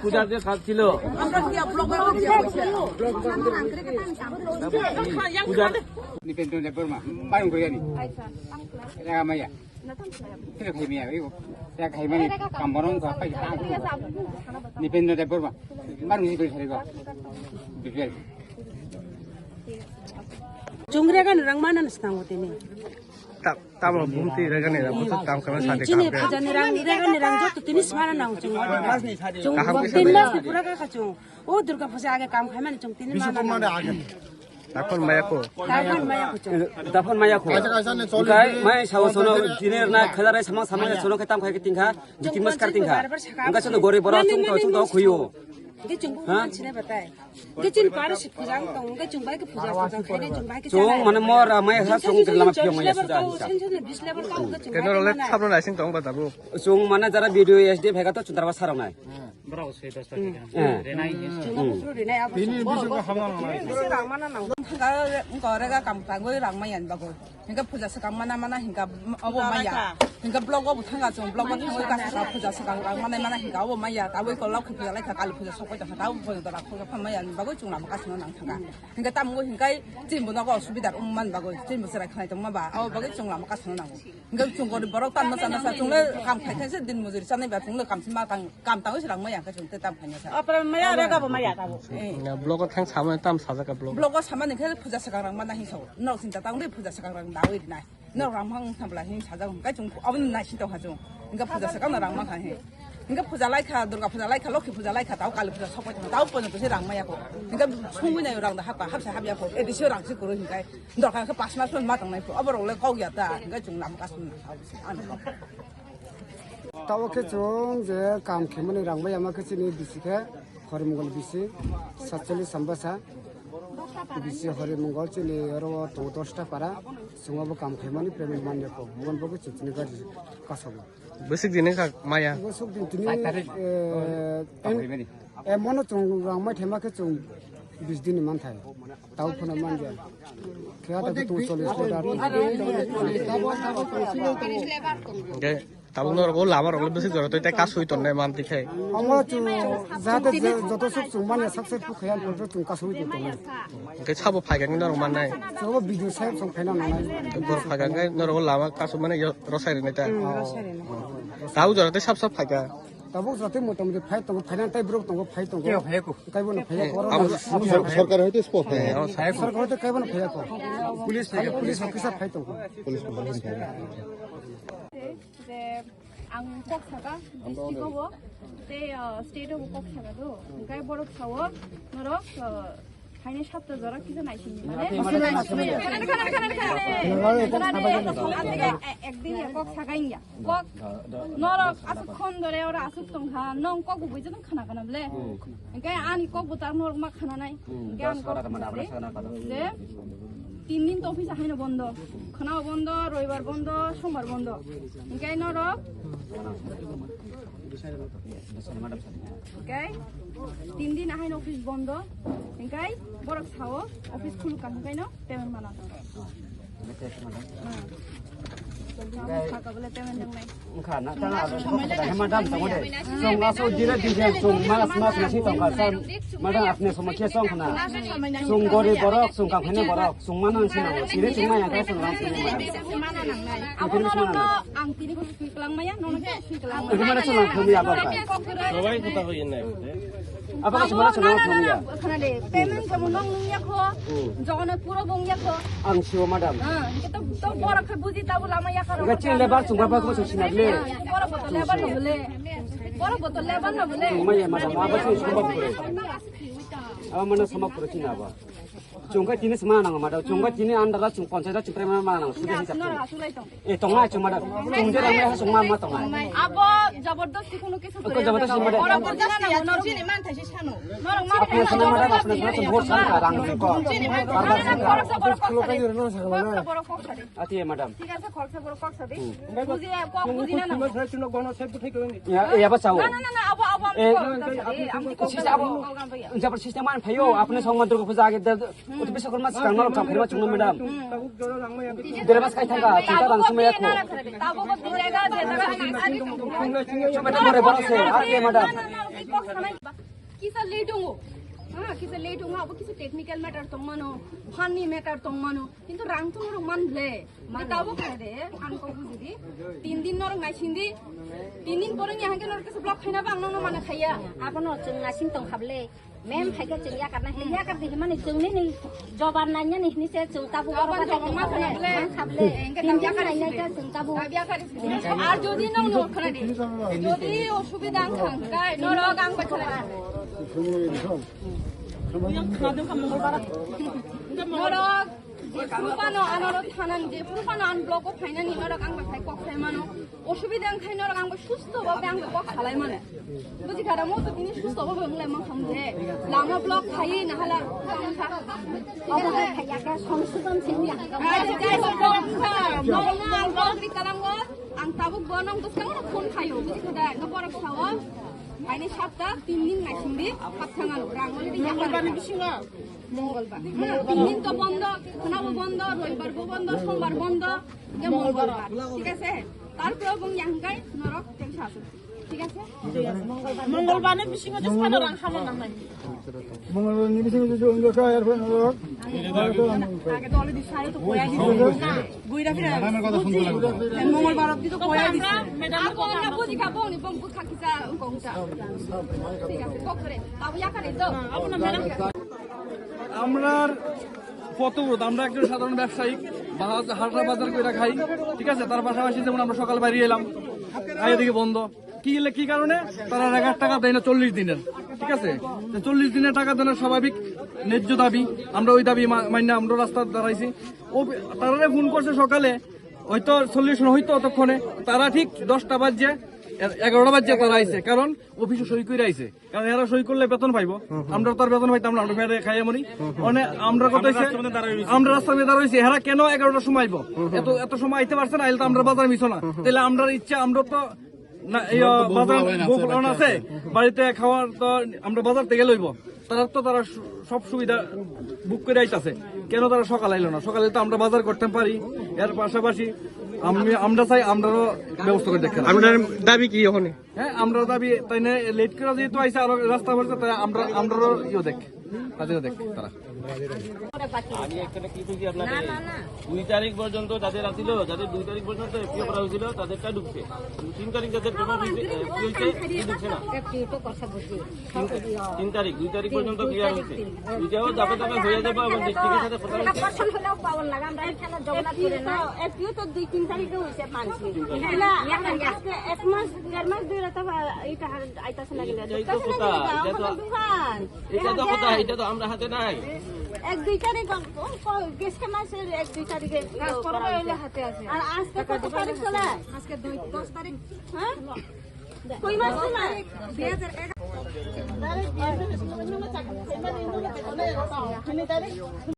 পূজার যে সাত ছিল Jungregan rangmanan stang utini. Tamo bumti regan ni rabu tam kami sade Cini pujan nirang jatuh tini semana nang cung. Tin mas di pura kakak cung. Oh Durga puja agak kam kami cung tini mana. Takon maya ko. Dapon maya ko. Kai mai sawo sono diner na khadare samang samang sono ketam khai ke tingkha jiting mas kar tingkha. Angka sono gore bora chung to khuyo. Cái chung bố mình chỉ này bắt tay, cái chung phá được puja tông, cái chung bài cái puja tông, cái này chung bài cái chung mana mor mai ha chung làm phiêu mai sudah. Cái nó là tháp nó lại sinh tông bắt đầu. Chung mana jara video SD phega to chundra basar nai. Berapa sih das tadi kan? Renai. Ini bisa ke hamam nai. Serang mana nang? Engkau rega kampung gue rang mayan bagus. Hingga puja sekam mana hingga awo maya. Hingga blog awo tangga chung blog tangga kasar puja sekam mana hingga awo maya. Tahu kalau aku puja lagi kali puja kau dah tahu pun dah aku pemayan bagus cuma makas nang tangga. Hingga tamu hingga jimbo nak aku sudah umman bagus jimbo serai kena itu mah bah. Awak bagus cuma makas nang. Hingga cuma di baru tan masa cuma kam kaitan sedin muzir sana bah cuma kam sima kam tahu serang maya ke cuma tetap hanya sah. Apa maya ada apa maya tahu? Blog tang sama tam saja ke blog. Blog sama ni kan puja sekarang mana hinsau. Nak sinta tahu ni puja sekarang tahu ini nai. Nak ramang sampai hin saja. Kan cuma awak nai sinta haju. Hingga puja sekarang ramang kan he. Hingga puja laika, Durga puja laika, Loki puja laika, tahu kali puja sopo tahu pun itu sih rangmaya ko. Hingga sungguhnya orang dah hab ya ko. Edisi orang sih kurang hingga. Dorang ke pas masuk matang nai ko. Abang oleh kau ya dah. Hingga cuma makas tahu ke cung je kam kemana rangmaya mak sini bisi ke hari minggu bisi, satjeli sambasa. Bisi hari minggu cini orang tu 10 para semua bekam kemana premen manja ko. Bukan bagus cini kan kasabu. Besok dini kak maya. Besok dini mana cung rangmaya tema ke cung 20 दिन मान था ताऊ फना मान गया क्या था कि तू 40 के ताऊ नर को लामा रगले बेसी जरा तो इते का सुई तन्ने मान दिखे हम जाते जतो सब सुमान सबसे खयाल पर तुम का सुई तो के छाबो फाइगांग नर मान नाय सब वीडियो साहेब सं फाइना नाय बर फाइगांग नर को लामा का सुमाने रसाय नेता ताऊ जरा ते सब फाइगा तबो जाते मोटामोटी फाइट तो फाइना ताई ब्रोक तो फाइट तो के फाइ को काई बन फाइ को सरकार होते स्पोर्ट है सरकार होते काई बन फाइ को पुलिस ऑफिसर फाइट तो पुलिस को যে আং কক থাকা ডিস্ট্রিক্ট হবো তে স্টেট হবো কক থাকা তো গাই বড় খাওয়া নরক ফাইনে সাতটা জরা কিছু নাইছি মানে একদিন কক থাকাই গিয়া কক নরক আসুক্ষণ ধরে ওরা আসুক তংখা নং কক বুঝে তো খানা কানা বলে গাই আনি কক বুতার নরক মা খানা নাই গান কক যে 3 दिन तो ऑफिस आहायनो बंद खानाও बंद रविवार बंद सोमवार बंद ओंखाय नरक ओंखाय 3 दिन आहायनो ऑफिस बंद ओंखाय बरक साव ऑफिस खुलुका ओंखायनो पेमेन्ट माना Karena tanah madam sama deh. Song aso dira dira song malas nasi tong kasar. Madam apne semua kesong kena. Song gori borok, song kampanye borok, song mana sih nama. Sini cuma yang kasar orang sini. Aku norang ang tini ko kelang maya, norang kelang. Itu mana cuma kami apa kan? Rawai kita ko ini. Apa kan cuma cuma kami ya? Karena deh, payment kamu nong nungnya ko, jangan pura bongnya ko. Ang siwa madam. Kita tuh borok kebuji tahu lama ya karo. Kecil lebar cuma apa kau sih nagle. Borok botol lebar nggak boleh. Borok botol lebar nggak boleh. Cuma ya madam apa sih cuma boleh. Apa mana sama pura Cina apa? Cungkai tini semana nang madam, cungkai tini andara cung konsepnya cung prema mana nang sudah hisap. Tongai cung madam, cungkai ramai harus cung mama tongai. Abo jabardasti কোনো কিছু Kau jabatan madam. Apne sana madam, apne sana cung bor sana rang kau. Ati ya madam. ঠিক আছে খরচা বড় কক্সা দে বুঝি বুঝি না Ya apa tahu? না আবো আবো আমি কক্সা Jabat sistem mana payo, apne song mantu ko jage da, utu bisa kurma sekarang malam kam khirma cung madam. Dere mas kai thanga, cinta rang sumaya ko. তাবো কত জায়গা যে জায়গা Coba dore borose, ati ya madam. কিসা লেট হঙ্গো হ্যাঁ কিসা লেট হঙ্গো আবো কিছু টেকনিক্যাল ম্যাটার তো মানো ফানি ম্যাটার তো মানো কিন্তু রাং তো নরং মানলে তাবো খাই দে আনকো বুঝিদি 3 দিন নরং গাইছিন্দি 3 দিন পরে নিয়া হাঙ্গে নর কিছু ব্লক খাইনা বাং নং মানে খাইয়া Apono jeung ngasing tong khable mem phaiga jeung ya karna ya kar dihi mane jeung ni joban nanya ni se jeung tabu baro Joban kata ma khable khable tin ya kar nanya ka jeung tabu বিয়া করিস আর যদি নং নর খানা দি যদি অসুবিধা খান গায় নর গাং বাছলা নরক ফুলপানো আনরত থানান যে ফুলপানো আন ব্লক ফাইনানি নরক আং বাখাই কক খাই মানো অসুবিধা খাই নরক আং সুস্থ ভাবে আং কক খালাই মানে বুঝি খারা মো তো তিনি সুস্থ ভাবে মলে মান খামদে লামা ব্লক খাই না হালা obo phaiga ka সংশোধন sinni ang tabuk bonong terus kamu phone kayo buji kada no borak sawa ini sabta 3 din naisindi pathangan rangoli di yakar bisinga মঙ্গলবার 3 দিন তো বন্ধ খানাও বন্ধ রবিবার বন্ধ সোমবার বন্ধ যে মঙ্গলবার ঠিক আছে তারপরে বং ইয়াংগাই নরক টেনশন আছে ঠিক আছে মঙ্গলবারে বিশিঙ্গা যে সাদা রাং খামা নাম নাই মঙ্গলবার নিবিসে যে অঙ্গ কায় আর ফেন লোক আগে তো অলরেডি সারে তো কয়া দিছে না গুইরা ফিরা ম্যাডামের কথা শুনতে লাগবে মঙ্গলবার অবধি তো কয়া দিছে ম্যাডাম কোন না বুঝি খাবো নি বং খাকিসা কোনটা ঠিক আছে কোকরে তাও ইয়াকারে তো আপনা ম্যাডাম আমরার পথব্রত আমরা একজন সাধারণ ব্যবসায়ী হাটরা বাজার করে খাই ঠিক আছে তার পাশাপাশি যেমন আমরা সকাল বাইরে এলাম আগে দিকে বন্ধ কি কারণে তারা 1000 টাকা দেয় না 40 দিনের ঠিক আছে 40 দিনের টাকা দেওয়ার স্বাভাবিক ন্যায্য দাবি আমরা ওই দাবি মান্য আমরা রাস্তা দাঁড়াইছি ও তারা ফোন করছে সকালে হয়তো সলিউশন হইতো ততক্ষণে তারা ঠিক 10টা বাজে 11টা বাজে তারা আইছে কারণ অফিসে সই করে আইছে কারণ এরা সই করলে বেতন পাইবো আমরা তার বেতন পাইতাম না আমরা ফেরে খাইয়া মরি মানে আমরা কত আমরা রাস্তার মধ্যে দাঁড়াইছি এরা কেন 11টার সময় আইবো এত সময় আইতে পারছে না আইলে তো আমরা বাজার মিছো না তাহলে আমরা ইচ্ছা আমরা তো না এই বাজার আছে বাড়িতে খাওয়ার তো আমরা বাজার থেকে লইব তারা সব সুবিধা বুক করে আইতাছে কেন তারা সকাল আইলো না সকালে তো আমরা বাজার করতে পারি এর পাশাপাশি আমরা চাই আমরাও ব্যবস্থা করে দেখতে আপনার দাবি কি ওখানে হ্যাঁ আমরা দাবি তাই না লেট করে যেহেতু আইসা আরো রাস্তা ভরছে তাই আমরাও ইয়ে দেখ তাদেরও দেখ তারা আমি একটা কি কইছি আপনাকে 2 তারিখ পর্যন্ত যাদের আছিল যাদের 2 তারিখ পর্যন্ত এফপিও করা হয়েছিল তাদেরটা ঢুকছে 3 তারিখ যাদের পেমেন্ট হয়েছে ঢুকছে না 3 তারিখ 2 তারিখ পর্যন্ত ক্লিয়ার হয়েছে এটাও যাবে হয়ে যাবে এবং ডিস্ট্রিক্টের সাথে কথা বলতে পারসন হলেও পাওয়ার লাগা আমরা এখানে জগন্নাথ করে না এপিও তো 2-3 তারিখে হইছে মানছি না আজকে 1 মাস 1.5 মাস ধরে তো এটা আইতাছে না গেলে এটা তো আমরা হাতে নাই 1-2 তারিখ গেস্ট মাসের 1-2 তারিখে হাতে আছে আর আজকে কত তারিখ চলে আজকে 10 তারিখ হ্যাঁ কই মাস চলে 2011